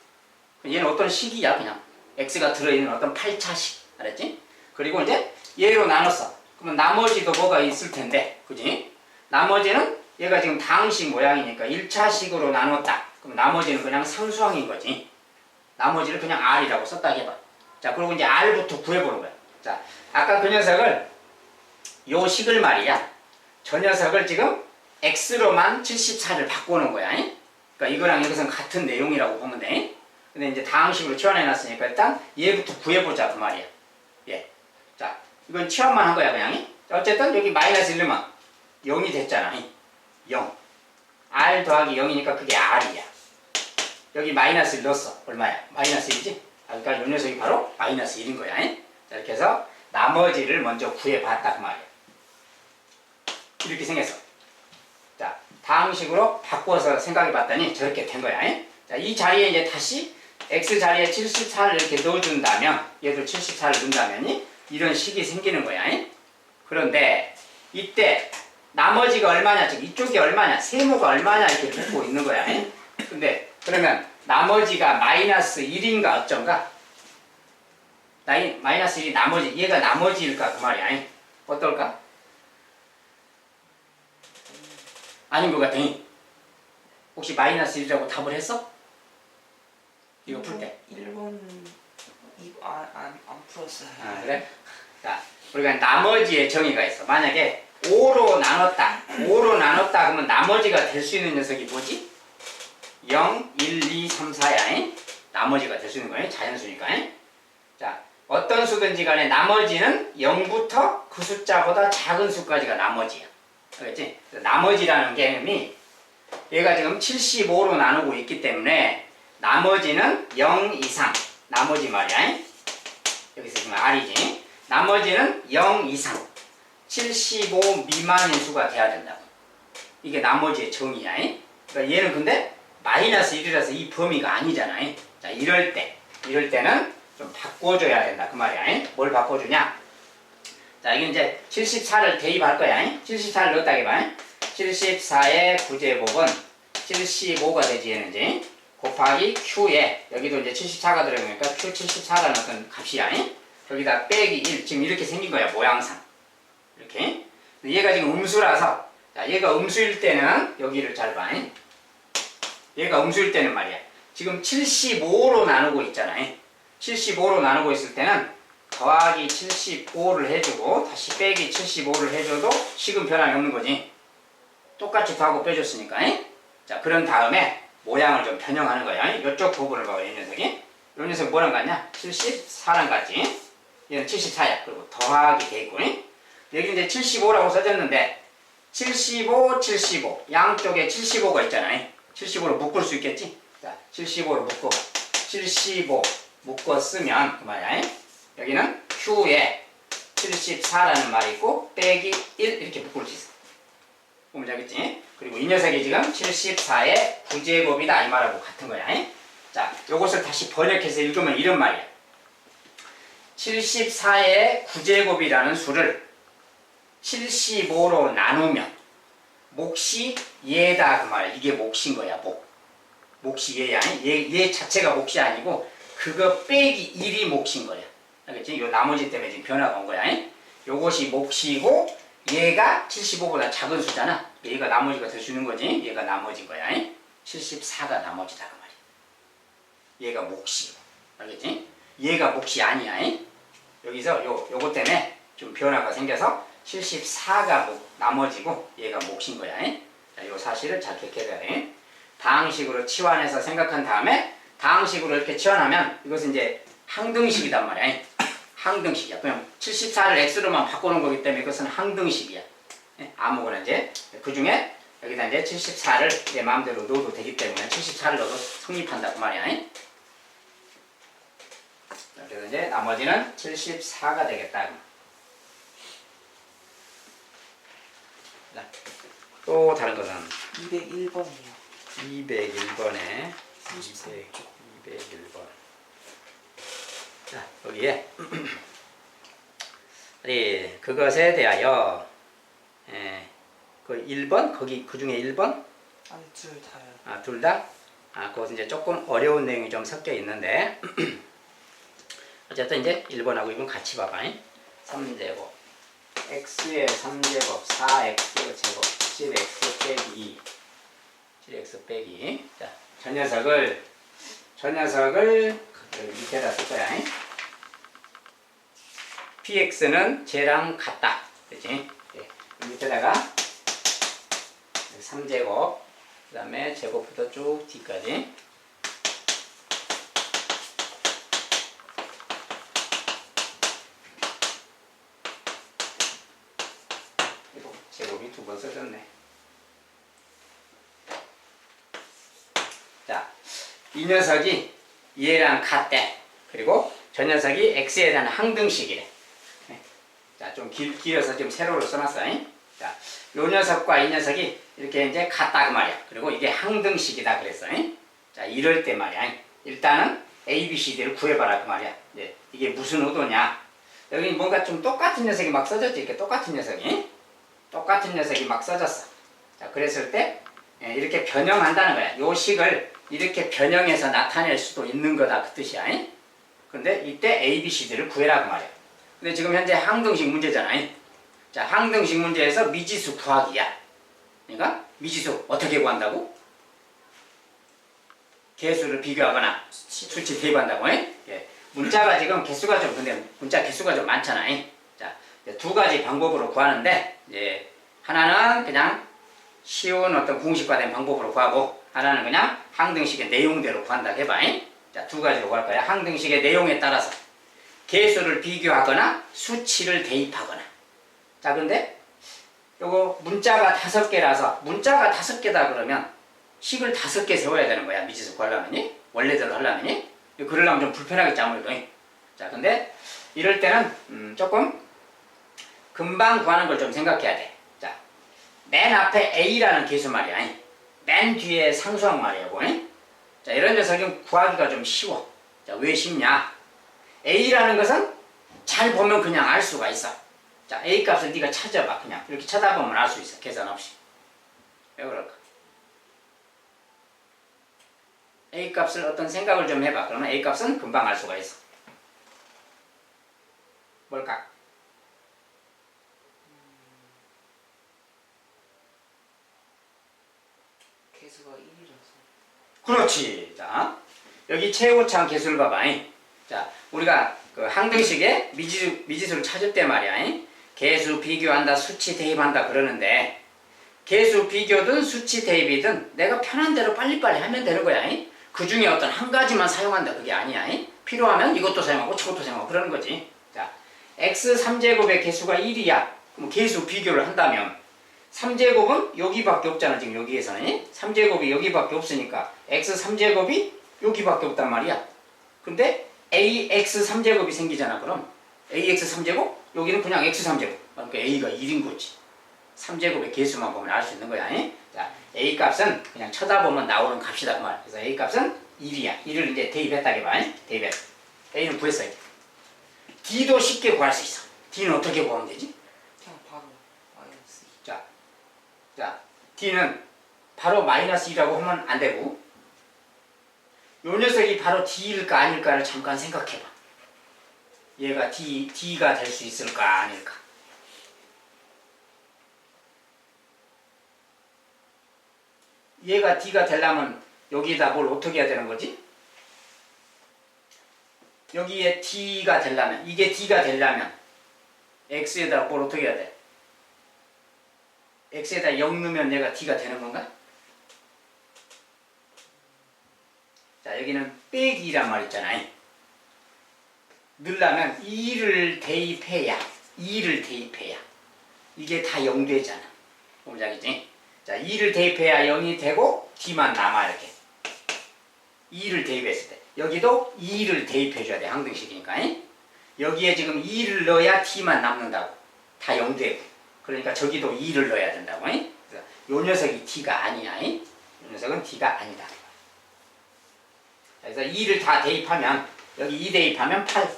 얘는 어떤 식이야 그냥. X가 들어있는 어떤 8차식. 알았지? 그리고 이제 얘로 나눴어. 그러면 나머지도 뭐가 있을 텐데. 그지? 나머지는 얘가 지금 다항식 모양이니까 1차식으로 나눴다. 그럼 나머지는 그냥 상수항인 거지. 나머지를 그냥 R이라고 썼다 해봐. 자, 그리고 이제 R부터 구해보는 거야. 자, 아까 그 녀석을 요 식을 말이야. 저 녀석을 지금 X로만 74를 바꾸는 거야. 그러니까 이거랑 이것은 같은 내용이라고 보면 돼. 근데 이제 다항식으로 치환해놨으니까 일단 얘부터 구해보자 그 말이야. 예. 자, 이건 치환만 한 거야 그냥. 자, 어쨌든 여기 마이너스 1 넣으면 0이 됐잖아. 0. R 더하기 0이니까 그게 R이야. 여기 마이너스 1 넣었어. 얼마야? 마이너스 1이지? 그러니까 이 녀석이 바로 마이너스 1인 거야. 자, 이렇게 해서 나머지를 먼저 구해봤다 그 말이야. 이렇게 생겼어. 자, 다항식으로 바꿔서 생각해봤더니 저렇게 된 거야. 자, 이 자리에 이제 다시 x 자리에 74를 이렇게 넣어준다면 얘도 74를 넣는다면 이런 식이 생기는 거야. 그런데 이때 나머지가 얼마냐, 즉 이쪽이 얼마냐, 세모가 얼마냐 이렇게 묻고 있는 거야. 근데 그러면 나머지가 마이너스 1인가 어쩐가? 마이너스 1이 나머지, 얘가 나머지일까 그 말이야. 어떨까? 아닌 것 같으니 혹시 마이너스 1이라고 답을 했어? 이거 풀 때. 1번 안 풀었어요. 아, 그래? 자, 우리가 나머지의 정의가 있어. 만약에 5로 나눴다. 5로 나눴다 그러면 나머지가 될 수 있는 녀석이 뭐지? 0, 1, 2, 3, 4야. 나머지가 될 수 있는 거야. 자연수니까. 자, 어떤 수든지 간에 나머지는 0부터 그 숫자보다 작은 수까지가 나머지야. 알겠지? 나머지라는 개념이 얘가 지금 75로 나누고 있기 때문에 나머지는 0 이상. 나머지 말이야. 여기서 지금 R이지. 나머지는 0 이상. 75 미만인 수가 돼야 된다고. 이게 나머지의 정의야. 그러니까 얘는 근데 마이너스 1이라서 이 범위가 아니잖아. 자, 이럴 때는 좀 바꿔줘야 된다. 그 말이야. 뭘 바꿔주냐? 자, 이게 이제 74를 대입할 거야. 74를 넣었다 해봐. 74의 구제곱은 75가 되지, 얘는 이제. 곱하기 Q에, 여기도 이제 74가 들어가니까 Q74라는 어떤 값이야. 여기다 빼기 1. 지금 이렇게 생긴 거야, 모양상. 이렇게. 얘가 지금 음수라서, 자, 얘가 음수일 때는, 여기를 잘 봐. 얘가 음수일 때는 말이야. 지금 75로 나누고 있잖아. 75로 나누고 있을 때는 더하기 75를 해주고 다시 빼기 75를 해줘도 식은 변함이 없는 거지. 똑같이 더하고 빼줬으니까. 자, 그런 다음에 모양을 좀 변형하는 거야. 이쪽 부분을 봐봐, 이 녀석이. 이 녀석 뭐랑 같냐? 74랑 같지. 얘는 74야. 그리고 더하기 돼 있고. 여기 이제 75라고 써졌는데 75, 75 양쪽에 75가 있잖아. 75로 묶을 수 있겠지? 자, 75로 묶어. 75 묶어 쓰면 그 말이야. 여기는 Q에 74라는 말이 있고 빼기 1 이렇게 묶을 수 있어. 보면 알겠지? 그리고 이 녀석이 지금 74의 구제곱이다 이 말하고 같은 거야. 자, 요것을 다시 번역해서 읽으면 이런 말이야. 74의 구제곱이라는 수를 75로 나누면 몫이 얘다 그 말이야. 이게 몫인 거야. 몫이 얘야. 얘 자체가 몫이 아니고 그거 빼기 1이 몫인 거야. 알겠지? 요 나머지 때문에 지금 변화가 온 거야. 요것이 몫이고 얘가 75보다 작은 수잖아. 얘가 나머지가 더 주는 거지. 얘가 나머지인 거야. 74가 나머지다 그 말이야. 얘가 몫이고. 알겠지? 얘가 몫이 아니야. 여기서 요것 때문에 좀 변화가 생겨서 74가 나머지고 얘가 몫인 거야. 자, 요 사실을 잘 기억해야 돼. 다항식으로 치환해서 생각한 다음에 다항식으로 이렇게 치환하면 이것은 이제 항등식이단 말이야. 항등식이야. 그냥 74를 x로만 바꾸는 거기 때문에 이것은 항등식이야. 아무거나 이제 그 중에 여기다 이제 74를 내 마음대로 넣어도 되기 때문에 74를 넣어도 성립한다고 말이야. 그래서 이제 나머지는 74가 되겠다. 또 다른 것은 201번이요. 201번에 201번. 자, 여기에 우리 그것에 대하여 그 1번 거기 그 중에 1번 아니 둘 다요. 아, 둘 다? 아, 그것은 이제 조금 어려운 내용이 좀 섞여 있는데 어쨌든 이제 1번하고 2번 같이 봐봐. 3제곱 x의 3제곱 4x 제곱 7x 빼기 2 7x 빼기 자, 저 녀석을 여기 밑에다 쓸 거야. px는 쟤랑 같다. 그치? 네. 밑에다가 3제곱 그 다음에 제곱부터 쭉 뒤까지 제곱이 두 번 써졌네. 자, 이 녀석이 얘랑 같대. 그리고 저 녀석이 x에 대한 항등식이래. 자, 좀 길어서 지금 세로로 써놨어. 자, 요 녀석과 이 녀석이 이렇게 이제 같다 그 말이야. 그리고 이게 항등식이다 그랬어. 자, 이럴 때 말이야. 일단은 A, B, C, D를 구해봐라 그 말이야. 이게 무슨 의도냐? 여기 뭔가 좀 똑같은 녀석이 막 써졌지. 이렇게 똑같은 녀석이 막 써졌어. 자, 그랬을 때 이렇게 변형한다는 거야. 요 식을 이렇게 변형해서 나타낼 수도 있는 거다 그 뜻이야. 근데 이때 A, B, C, D를 구해라 그 말이야. 근데 지금 현재 항등식 문제잖아. 자, 항등식 문제에서 미지수 구하기야. 그러니까 미지수 어떻게 구한다고? 개수를 비교하거나 수치 대입한다고. 문자가 지금 개수가 좀 근데 문자 개수가 좀 많잖아. 자, 두 가지 방법으로 구하는데 하나는 그냥 쉬운 어떤 공식화된 방법으로 구하고 하나는 그냥 항등식의 내용대로 구한다 해봐. 자, 두 가지로 구할 거야. 항등식의 내용에 따라서 개수를 비교하거나 수치를 대입하거나. 자, 근데 요거 문자가 5개라서 문자가 5개다 그러면 식을 5개 세워야 되는 거야. 미지수 구하려면 원래대로 하려면 그러려면 좀 불편하겠지 아무래도. 자, 근데 이럴 때는 조금 금방 구하는 걸 좀 생각해야 돼. 자, 맨 앞에 A라는 개수 말이야. 맨 뒤에 상수항 말이야고. 자, 이런 녀석은 구하기가 좀 쉬워. 자, 왜 쉽냐? A라는 것은 잘 보면 그냥 알 수가 있어. 자, A 값을 네가 찾아봐. 그냥 이렇게 쳐다보면 알 수 있어. 계산 없이. 왜 그럴까? A 값을 어떤 생각을 좀 해봐. 그러면 A 값은 금방 알 수가 있어. 뭘까? 개수가 1이라서. 그렇지. 자, 여기 최고차항 개수를 봐봐. 자, 우리가 그 항등식의 미지수를 찾을 때 말이야. 개수 비교한다, 수치 대입한다 그러는데 개수 비교든 수치 대입이든 내가 편한 대로 빨리빨리 하면 되는 거야. 그 중에 어떤 한 가지만 사용한다 그게 아니야. 필요하면 이것도 사용하고 저것도 사용하고 그러는 거지. 자, x 3제곱의 개수가 1이야. 그럼 개수 비교를 한다면 3제곱은 여기밖에 없잖아. 지금 여기에서는 3제곱이 여기밖에 없으니까 x 3제곱이 여기밖에 없단 말이야. 근데 ax 3제곱이 생기잖아. 그럼 ax 3제곱 여기는 그냥 x 3제곱. 그러니까 a가 1인 거지. 3제곱의 개수만 보면 알 수 있는 거야. 자, a 값은 그냥 쳐다보면 나오는 값이다 그 말. 그래서 a 값은 1이야. 1을 이제 대입했다게 봐. 대입했어. a는 구했어요. d도 쉽게 구할 수 있어. d는 어떻게 구하면 되지? 그냥 바로 마이너스 2. 자, d는 바로 마이너스 2라고 하면 안 되고 요 녀석이 바로 d일까 아닐까를 잠깐 생각해봐. 얘가 d가 될 수 있을까 아닐까. 얘가 D가 되려면 여기다 뭘 어떻게 해야 되는 거지? 여기에 D가 되려면, 이게 D가 되려면 X에다 뭘 어떻게 해야 돼? X에다 0 넣으면 얘가 D가 되는 건가? 자, 여기는 빼기란 말 있잖아요. 넣으려면 2를 대입해야, 2를 대입해야 이게 다 0 되잖아. 공작이지? 자, 2를 대입해야 0이 되고 D만 남아 이렇게. 2를 대입했을 때 여기도 2를 대입해줘야 돼. 항등식이니까. 여기에 지금 2를 넣어야 D만 남는다고. 다 0 되고. 그러니까 저기도 2를 넣어야 된다고. 그래서 요 녀석이 D가 아니야. 요 녀석은 D가 아니다. 그래서 2를 다 대입하면 여기 2 대입하면 8,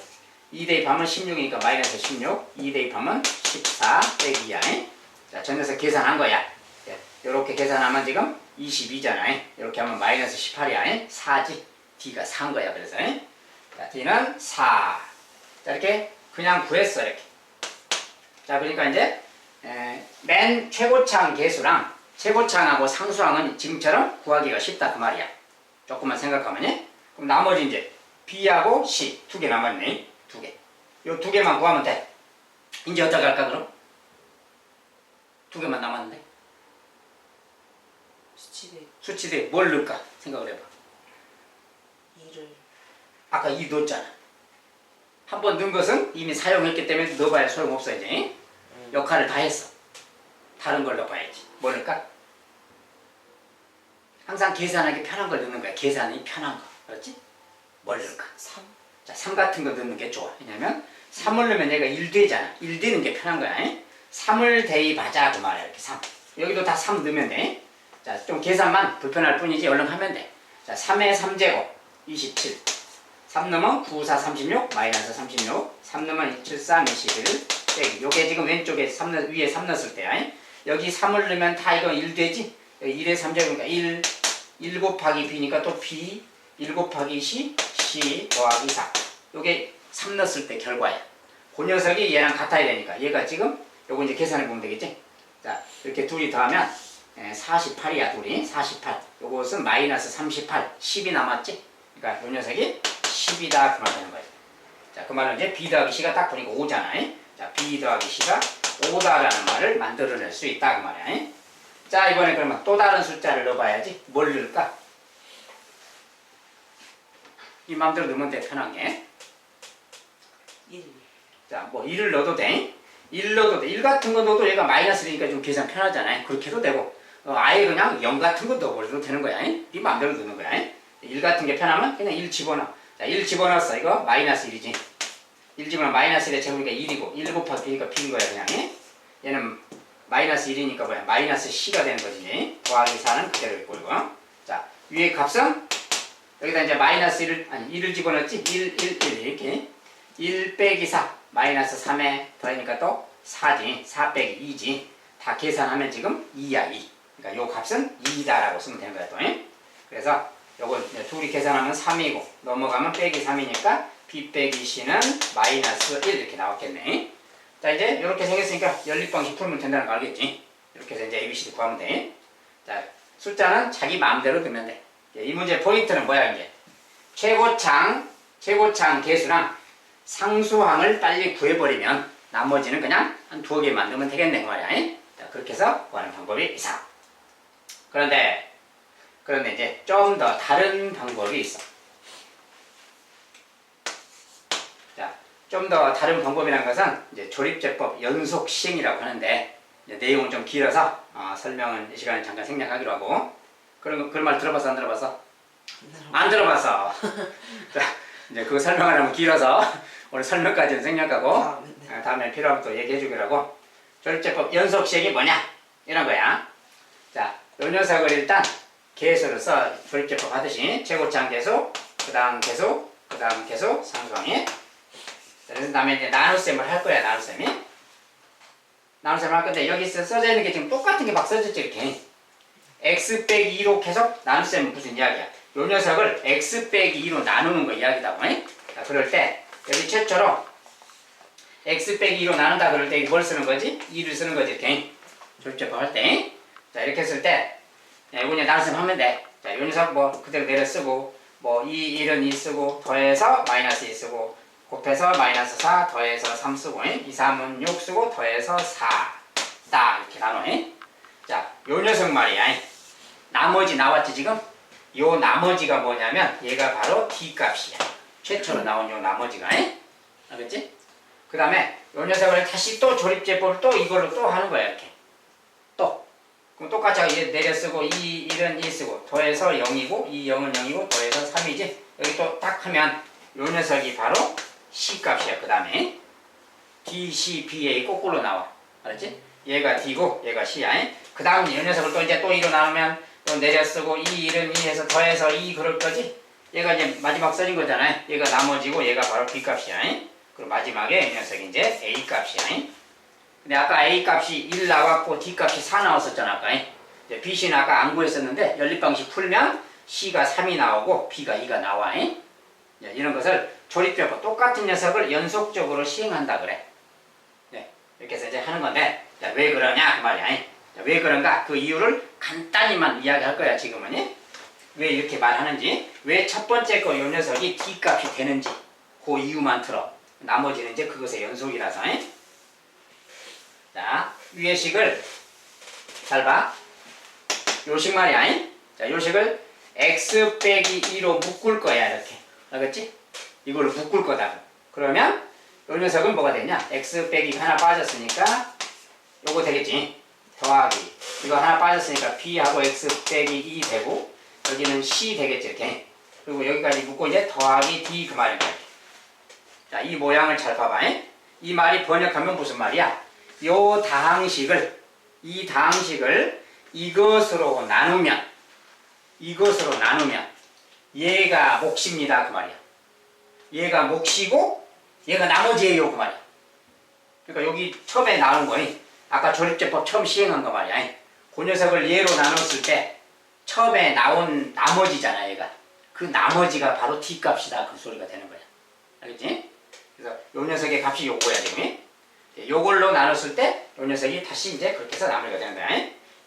2 대입하면 16이니까 마이너스 16, 2 대입하면 14 빼기야. 자, 저 녀석 계산한 거야. 이렇게 계산하면 지금 22잖아. 이렇게 하면 마이너스 18이야. 4지. D가 4인 거야. 그래서 자, D는 4. 자, 이렇게 그냥 구했어. 이렇게. 자, 그러니까 이제 맨 최고차항 계수랑 최고차항하고 상수항은 지금처럼 구하기가 쉽다 그 말이야. 조금만 생각하면. 그럼 나머지 이제 B하고 C 두 개 남았네. 두 개. 요 두 개만 구하면 돼. 이제 어떻게 할까 그럼? 두 개만 남았는데. 수치대 뭘 넣을까? 생각을 해봐. 2를 아까 2 넣었잖아. 한 번 넣은 것은 이미 사용했기 때문에 넣어봐야 소용없어 이제. 역할을 다 했어. 다른 걸 넣어봐야지. 뭘 넣을까? 항상 계산하기 편한 걸 넣는 거야. 계산이 편한 거. 그렇지? 뭘 넣을까? 3. 자, 3 같은 거 넣는 게 좋아. 왜냐면 3을 넣으면 얘가 1 되잖아. 1 되는 게 편한 거야. 3을 대입하자 그 말이야. 이렇게 3. 여기도 다 3 넣으면 돼. 자, 좀 계산만 불편할 뿐이지 얼른 하면 돼. 자, 3의 3제곱 27. 3 넣으면 9, 4, 36 마이너스 36. 3 넣으면 7, 3, 21 빼기. 요게 지금 왼쪽에 3 위에 3 넣었을 때야. 여기 3을 넣으면 다 이거 1 되지? 1의 3제곱이니까 1 곱하기 B니까 또 B 1 곱하기 C 더하기 4. 요게 3 넣었을 때 결과야. 그 녀석이 얘랑 같아야 되니까 얘가 지금 요거 이제 계산해 보면 되겠지? 자, 이렇게 둘이 더하면 48이야 둘이. 48. 요것은 마이너스 38 10이 남았지? 그러니까 요 녀석이 10이다 그 말 되는 거예요. 자, 그 말은 이제 B 더하기 C가 딱 보니까 5잖아. 자, B 더하기 C가 5다라는 말을 만들어낼 수 있다 그 말이야. 자, 이번에 그러면 또 다른 숫자를 넣어봐야지. 뭘 넣을까? 이 마음대로 넣으면 돼, 편하게. 1. 자, 뭐 1을 넣어도 돼. 1 넣어도 돼. 1 같은 거 넣어도 얘가 마이너스니까 좀 계산 편하잖아요. 그렇게 해도 되고. 아예 그냥 0 같은 거 넣어버려도 되는 거야. 네 마음대로 넣는 거야. 1 같은 게 편하면 그냥 1 집어넣어. 자, 1 집어넣었어. 이거 마이너스 1이지. 1 집어넣으면 마이너스 1에 제곱이니까 1이고 1 곱하기 B니까 B인 거야 그냥. 얘는 마이너스 1이니까 뭐야? 마이너스 C가 되는 거지. 더하기 4는 그대로 있고 이거. 자, 위에 값은 여기다 이제 마이너스 1을, 아니 1을 집어넣었지? 1 이렇게 1 빼기 4 마이너스 3에 더하니까 또 4지. 4 빼기 2지. 다 계산하면 지금 2야 2. 그러니까 요 값은 2다라고 쓰면 되는 거야 또. 그래서 요거 둘이 계산하면 3이고 넘어가면 빼기 3이니까 B 빼기 C는 마이너스 1 이렇게 나왔겠네. 자, 이제 이렇게 생겼으니까 연립방식 풀면 된다는 거 알겠지? 이렇게 해서 이제 ABCD 구하면 돼. 자, 숫자는 자기 마음대로 넣으면 돼. 이 문제 포인트는 뭐야 이제? 최고차항 계수랑 상수항을 빨리 구해버리면 나머지는 그냥 한 2개만 넣으면 되겠네 그 말이야. 자, 그렇게 해서 구하는 방법이 이상. 그런데 이제 좀 더 다른 방법이 있어. 자, 좀 더 다른 방법이라는 것은 이제 조립제법 연속 시행이라고 하는데 이제 내용은 좀 길어서 설명은 이 시간에 잠깐 생략하기로 하고. 그런 말 들어봤어 안 들어봤어? 안 들어봤어. 자, 이제 그거 설명하려면 길어서 오늘 설명까지는 생략하고 다음에 필요하면 또 얘기해 주기로 하고. 조립제법 연속 시행이 뭐냐? 이런 거야. 자, 요 녀석을 일단 계수를 써. 조립제법 하듯이 최고차항 계수, 그 다음 계수, 그 다음 계수, 상수항이. 그래서 다음에 이제 나눗셈을 할 거야. 나눗셈을 할 건데 여기 써져 있는 게 지금 똑같은 게 막 써졌지 이렇게. x 빼기 2로 계속 나눗셈은 무슨 이야기야? 요 녀석을 x 빼기 2로 나누는 거 이야기다. 자, 그럴 때 여기 최초로 x 빼기 2로 나눈다 그럴 때 뭘 쓰는 거지? 2를 쓰는 거지 이렇게. 조립제법 할 때. 자, 이렇게 했을 때 요거는 나눗셈 하면 돼. 자, 요 녀석 뭐 그대로 내려 쓰고 뭐 2, 1은 2 쓰고 더해서 마이너스 2 쓰고 곱해서 마이너스 4 더해서 3 쓰고 2, 3은 6 쓰고 더해서 4 딱 이렇게 나눠. 자, 요 녀석 말이야. 나머지 나왔지 지금? 요 나머지가 뭐냐면 얘가 바로 D 값이야. 최초로 나온 요 나머지가. 알겠지? 그 다음에 요 녀석을 다시 또 조립제법을 또 이걸로 또 하는 거야 이렇게. 또. 그럼 똑같이 얘 내려 쓰고 2, 1은 2 쓰고 더해서 0이고 2, 0은 0이고 더해서 3이지? 여기 또 딱 하면 요 녀석이 바로 C 값이야. 그 다음에 D, C, BA 거꾸로 나와. 알았지? 얘가 D고 얘가 C야. 그 다음 이 녀석을 또 이제 또 2로 나누면 또 내려 쓰고 2, 1은 2 해서 더해서 2 그럴 거지? 얘가 이제 마지막 써진 거잖아요. 얘가 나머지고 얘가 바로 B 값이야. 그리고 마지막에 이 녀석이 이제 A 값이야. 근데 아까 A 값이 1 나왔고 D 값이 4 나왔었잖아. 아까. 이제 B, C는 아까 안 구했었는데 연립방식 풀면 C가 3이 나오고 B가 2가 나와. 이런 것을 조립적으로 똑같은 녀석을 연속적으로 시행한다 그래. 이렇게 해서 이제 하는 건데 자, 왜 그러냐 그 말이야. 자, 왜 그런가 그 이유를 간단히만 이야기할 거야 지금은. 왜 이렇게 말하는지, 왜 첫 번째 거 요 녀석이 D 값이 되는지 그 이유만 들어. 나머지는 이제 그것의 연속이라서. 자, 위의 식을 잘 봐. 요 식 말이야. 자, 요 식을 x 빼기 2로 묶을 거야 이렇게. 알겠지? 이걸로 묶을 거다. 그러면 요 녀석은 뭐가 되냐? x 빼기 하나 빠졌으니까 요거 되겠지. 더하기 이거 하나 빠졌으니까 b하고 x 빼기 2 되고 여기는 c 되겠지 이렇게. 그리고 여기까지 묶고 이제 더하기 d 그 말입니다. 자, 이 모양을 잘 봐봐. 이 말이 번역하면 무슨 말이야? 요 다항식을 이 다항식을 이것으로 나누면 얘가 몫입니다 그 말이야. 얘가 몫이고 얘가 나머지예요 그 말이야. 그러니까 여기 처음에 나온 거니 아까 조립제법 처음 시행한 거 말이야. 그 녀석을 얘로 나눴을 때 처음에 나온 나머지잖아 얘가. 그 나머지가 바로 D 값이다 그 소리가 되는 거야. 알겠지? 그래서 요 녀석의 값이 요거야 지금. 요걸로 나눴을 때 요 녀석이 다시 이제 그렇게 해서 나누게 되는 거야.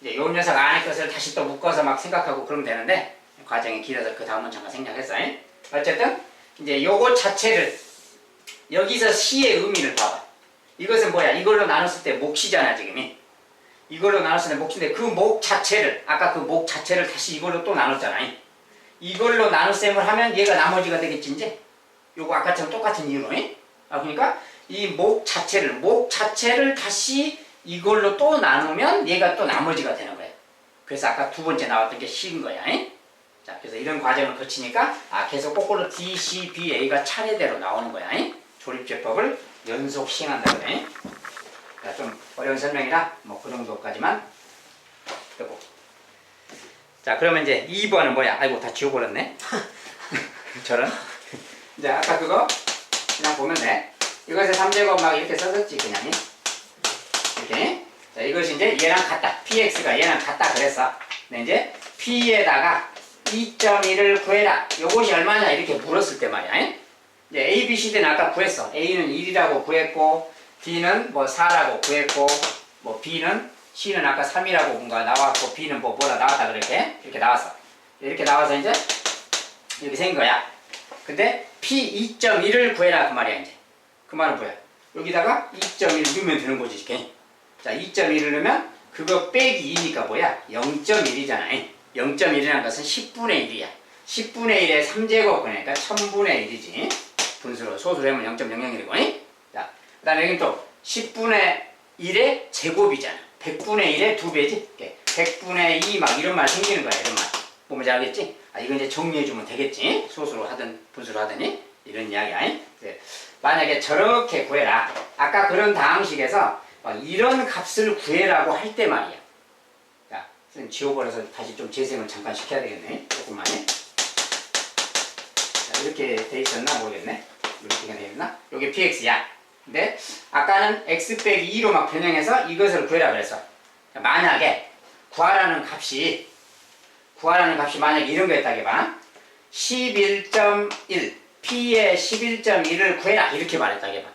이제 요 녀석 안에 것을 다시 또 묶어서 막 생각하고 그러면 되는데 과정이 길어서 그 다음은 잠깐 생략했어. 어쨌든 이제 요거 자체를 여기서 C의 의미를 봐봐. 이것은 뭐야? 이걸로 나눴을 때 몫이잖아 지금이. 이걸로 나눴을 때 몫인데 그 몫 자체를 아까 그 몫 자체를 다시 이걸로 또 나눴잖아. 이걸로 나눗셈을 하면 얘가 나머지가 되겠지 이제. 요거 아까처럼 똑같은 이유로. 그러니까 이 몫 자체를 다시 이걸로 또 나누면 얘가 또 나머지가 되는 거야. 그래서 아까 두 번째 나왔던 게 C인 거야. 자, 그래서 이런 과정을 거치니까 계속 거꾸로 D, C, B, A가 차례대로 나오는 거야. 조립제법을 연속 시행한다 그래. 좀 어려운 설명이라 뭐 그 정도까지만 하고. 자, 그러면 이제 2번은 뭐야? 아이고 다 지워버렸네. 저런. 이제 아까 그거 그냥 보면 돼. 이것의 3제곱 막 이렇게 썼었지 그냥. 이렇게. 자, 이것이 이제 얘랑 같다. px가 얘랑 같다 그랬어. 근데 이제 p에다가 2.1을 구해라. 요것이 얼마냐 이렇게 물었을 때 말이야. 이제 a, b, c 는 아까 구했어. a는 1이라고 구했고 d는 뭐 4라고 구했고 뭐 b는 c는 아까 3이라고 뭔가 나왔고 b는 뭐라 나왔다 그렇게 이렇게 나왔어. 이렇게 나와서 이제 이렇게 생긴 거야. 근데 p 2.1을 구해라 그 말이야 이제. 그 말은 뭐야? 여기다가 2.1 넣으면 되는 거지 이렇게. 자, 2.1을 넣으면 그거 빼기 2니까 뭐야? 0.1이잖아. 0.1이라는 것은 10분의 1이야. 10분의 1의 3제곱 그러니까 1000분의 1이지. 분수로 소수로 하면 0.001이고. 자, 그 다음에 여기는 또 10분의 1의 제곱이잖아. 100분의 1의 2배지. 100분의 2 막 이런 말 생기는 거야. 이런 말. 보면 잘 알겠지? 이거 이제 정리해주면 되겠지. 소수로 하든 분수로 하더니 이런 이야기야. 만약에 저렇게 구해라. 아까 그런 다항식에서 이런 값을 구해라고 할 때 말이야. 자, 지워버려서 다시 좀 재생을 잠깐 시켜야 되겠네. 조금만. 자, 이렇게 돼 있었나 모르겠네. 이렇게 돼 있나? 여기 px야. 근데 아까는 x 빼기 2로 막 변형해서 이것을 구해라 그랬어. 자, 만약에 구하라는 값이 만약에 이런 거였다 해봐. 11.1 p의 11.1을 구해라 이렇게 말했다 해봐.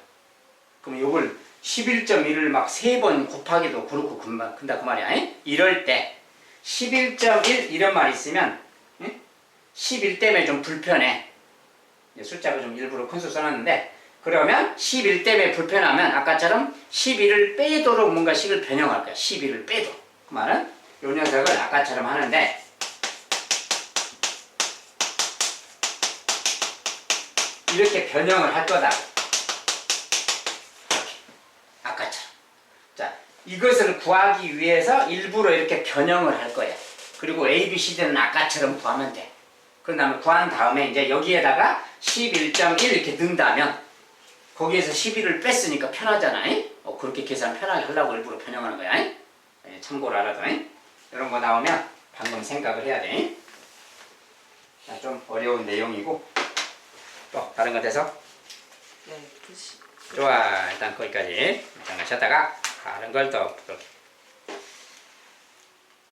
그럼 요걸 11.1을 막 3번 곱하기도 그렇고 근다 그 말이야. 이럴 때 11.1 이런 말 있으면 11 때문에 좀 불편해. 숫자가 좀 일부러 큰 수 써놨는데 그러면 11 때문에 불편하면 아까처럼 11을 빼도록 뭔가 식을 변형할 거야. 11을 빼도. 그 말은 요 녀석을 아까처럼 하는데 이렇게 변형을 할 거다. 아까처럼. 자, 이것을 구하기 위해서 일부러 이렇게 변형을 할 거야. 그리고 A, B, C, D는 아까처럼 구하면 돼. 그 다음에 구한 다음에 이제 여기에다가 11.1 이렇게 넣는다면 거기에서 11을 뺐으니까 편하잖아. 그렇게 계산 편하게 하려고 일부러 변형하는 거야. 참고로 알아둬. 이런 거 나오면 방금 생각을 해야 돼. 자, 좀 어려운 내용이고 또 다른 거 돼서? 네, 90. 좋아. 일단 거기까지 잠깐 쉬었다가 다른 걸 또 볼게.